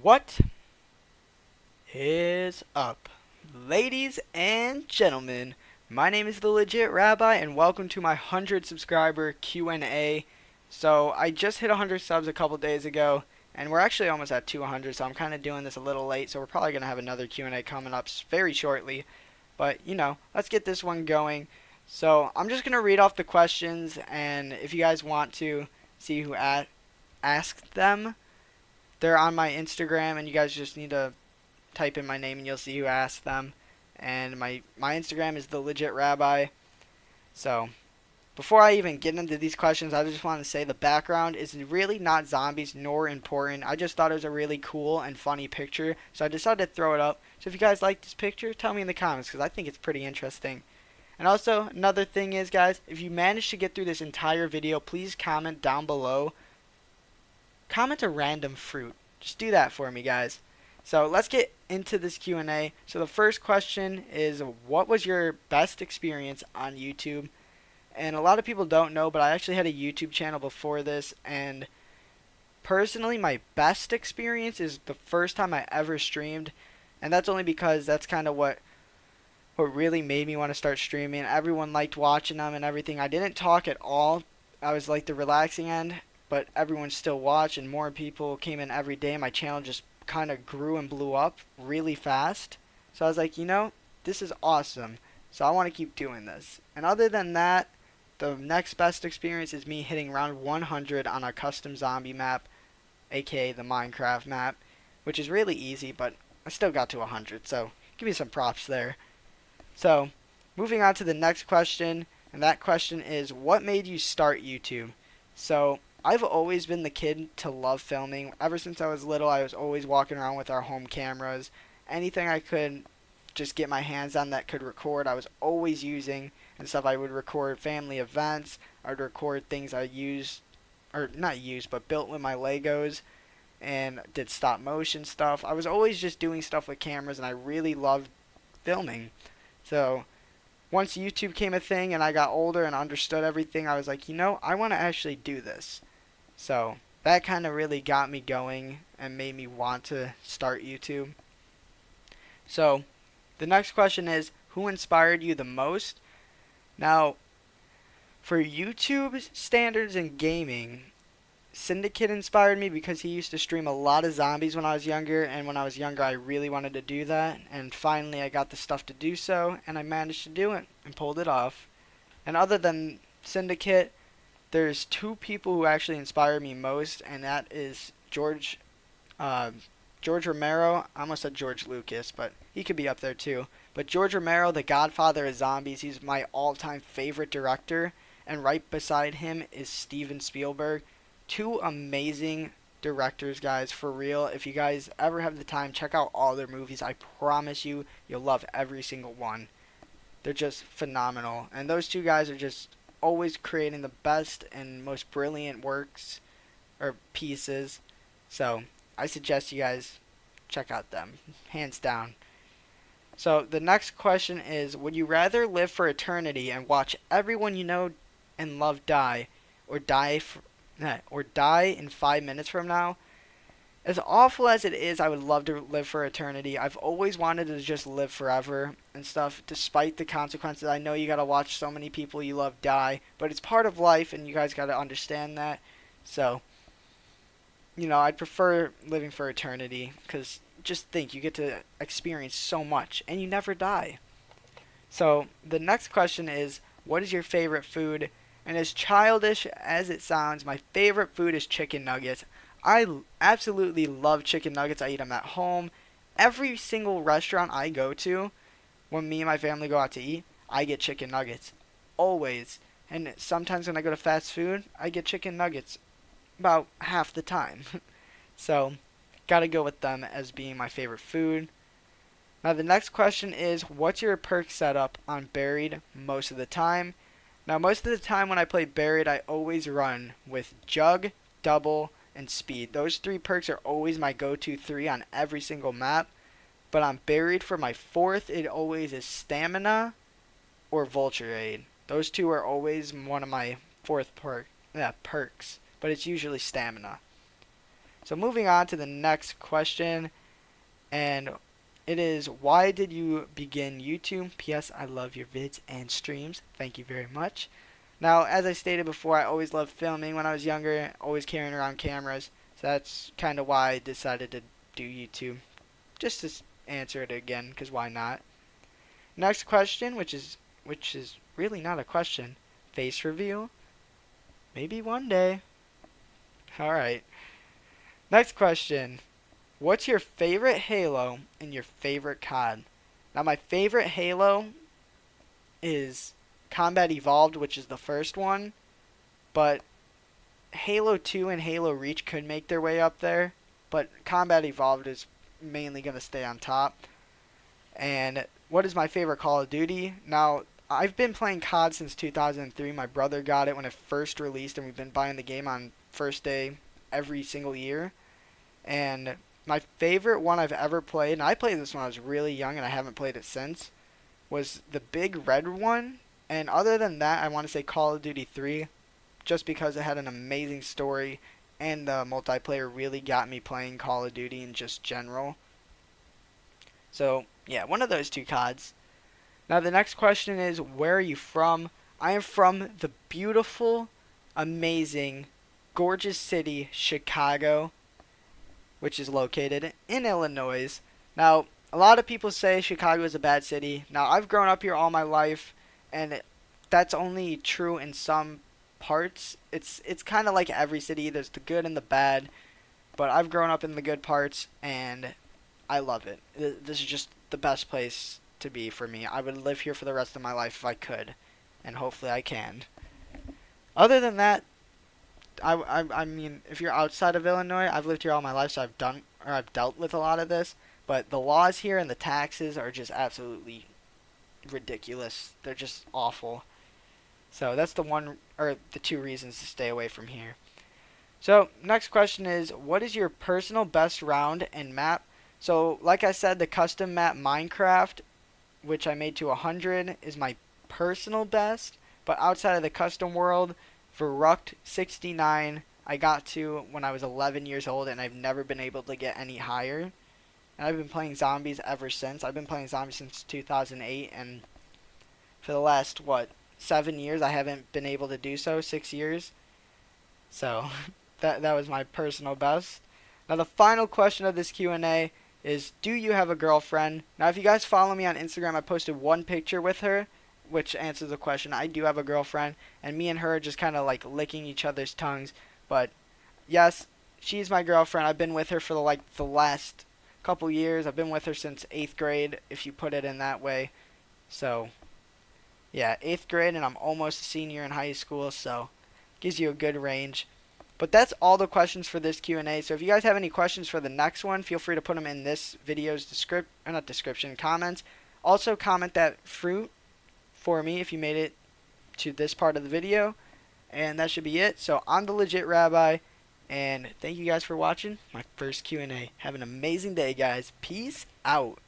What is up, ladies and gentlemen? My name is the Legit Rabbi, and welcome to my 100 subscriber Q&A. So I just hit 100 subs a couple days ago, and we're actually almost at 200. So I'm kind of doing this a little late. So we're probably gonna have another Q&A coming up very shortly. But let's get this one going. So I'm just gonna read off the questions, and if you guys want to see who asked them, they're on my Instagram, and you guys just need to type in my name and you'll see who asked them. And my Instagram is the Legit Rabbi. So before I even get into these questions, I just want to say the background is really not zombies nor important. I just thought it was a really cool and funny picture, so I decided to throw it up. So if you guys like this picture, tell me in the comments because I think it's pretty interesting. And also, another thing is, guys, if you manage to get through this entire video, please comment down below. Comment a random fruit. Just do that for me, guys. So let's get into this Q&A. So the first question is, what was your best experience on YouTube? And a lot of people don't know, but I actually had a YouTube channel before this, and personally my best experience is the first time I ever streamed, and that's only because that's kind of what really made me want to start streaming. Everyone liked watching them and everything. I didn't talk at all. I was like the relaxing end, but everyone still watched and more people came in every day. My channel just kind of grew and blew up really fast. So I was like, this is awesome. So I want to keep doing this. And other than that, the next best experience is me hitting round 100 on a custom zombie map, aka the Minecraft map, which is really easy, but I still got to 100, so give me some props there. So, moving on to the next question, and that question is, what made you start YouTube? So, I've always been the kid to love filming. Ever since I was little, I was always walking around with our home cameras. Anything I could just get my hands on that could record, I was always using and stuff. I would record family events. I would record things I used, or not used, but built with my Legos, and did stop motion stuff. I was always just doing stuff with cameras, and I really loved filming. So once YouTube came a thing and I got older and understood everything, I was like, I want to actually do this. So that kind of really got me going and made me want to start YouTube. So the next question is, who inspired you the most? Now, for YouTube standards in gaming, Syndicate inspired me because he used to stream a lot of zombies when I was younger, and when I was younger I really wanted to do that, and finally I got the stuff to do so, and I managed to do it and pulled it off. And other than Syndicate, there's two people who actually inspired me most, and that is George Romero. I almost said George Lucas, but he could be up there too. But George Romero, the godfather of zombies, he's my all-time favorite director, and right beside him is Steven Spielberg. Two amazing directors, guys, for real. If you guys ever have the time, check out all their movies. I promise you, you'll love every single one. They're just phenomenal. And those two guys are just always creating the best and most brilliant works or pieces. So I suggest you guys check out them, hands down. So the next question is, would you rather live for eternity and watch everyone you know and love die, or die in 5 minutes from now? As awful as it is, I would love to live for eternity. I've always wanted to just live forever and stuff, despite the consequences. I know you gotta watch so many people you love die, but it's part of life, and you guys gotta understand that. So, I'd prefer living for eternity, because just think, you get to experience so much, and you never die. So, the next question is, what is your favorite food? And as childish as it sounds, my favorite food is chicken nuggets. I absolutely love chicken nuggets. I eat them at home. Every single restaurant I go to, when me and my family go out to eat, I get chicken nuggets. Always. And sometimes when I go to fast food, I get chicken nuggets about half the time. So, gotta go with them as being my favorite food. Now the next question is, what's your perk setup on Buried most of the time? Now, most of the time when I play Buried, I always run with Jug, Double, and Speed. Those three perks are always my go-to three on every single map. But on Buried, for my fourth, it always is Stamina or Vulture Aid. Those two are always one of my fourth perks, but it's usually Stamina. So moving on to the next question, and it is, why did you begin YouTube? P.S. I love your vids and streams. Thank you very much. Now, as I stated before, I always loved filming when I was younger, always carrying around cameras. So that's kind of why I decided to do YouTube. Just to answer it again, because why not? Next question, which is really not a question. Face reveal? Maybe one day. Alright. Next question. What's your favorite Halo and your favorite COD? Now, my favorite Halo is Combat Evolved, which is the first one. But Halo 2 and Halo Reach could make their way up there. But Combat Evolved is mainly going to stay on top. And what is my favorite Call of Duty? Now, I've been playing COD since 2003. My brother got it when it first released, and we've been buying the game on first day every single year. And my favorite one I've ever played, and I played this when I was really young and I haven't played it since, was the big red one. And other than that, I want to say Call of Duty 3, just because it had an amazing story and the multiplayer really got me playing Call of Duty in just general. So, yeah, one of those two CODs. Now, the next question is, where are you from? I am from the beautiful, amazing, gorgeous city, Chicago, which is located in Illinois. Now, a lot of people say Chicago is a bad city. Now, I've grown up here all my life, and that's only true in some parts. It's kind of like every city. There's the good and the bad, but I've grown up in the good parts, and I love it. This is just the best place to be for me. I would live here for the rest of my life if I could, and hopefully I can. Other than that, I mean, if you're outside of Illinois, I've lived here all my life, so I've dealt with a lot of this. But the laws here and the taxes are just absolutely ridiculous. They're just awful. So that's the two reasons to stay away from here. So next question is, what is your personal best round and map? So like I said, the custom map Minecraft, which I made to 100, is my personal best. But outside of the custom world, Verrucht 69 I got to when I was 11 years old, and I've never been able to get any higher. And I've been playing zombies ever since. I've been playing zombies since 2008, and for the last, 7 years I haven't been able to do so, 6 years. So that was my personal best. Now the final question of this Q&A is, do you have a girlfriend? Now if you guys follow me on Instagram, I posted one picture with her, which answers the question. I do have a girlfriend, and me and her are just kind of like licking each other's tongues. But yes, she's my girlfriend. I've been with her for the last couple years. I've been with her since 8th grade, if you put it in that way. So yeah, 8th grade, and I'm almost a senior in high school, so gives you a good range. But that's all the questions for this Q&A. So if you guys have any questions for the next one, feel free to put them in this video's comments. Also comment that fruit for me if you made it to this part of the video. And that should be it. So I'm the Legit Rabbi, and thank you guys for watching my first Q&A. Have an amazing day, guys. Peace out.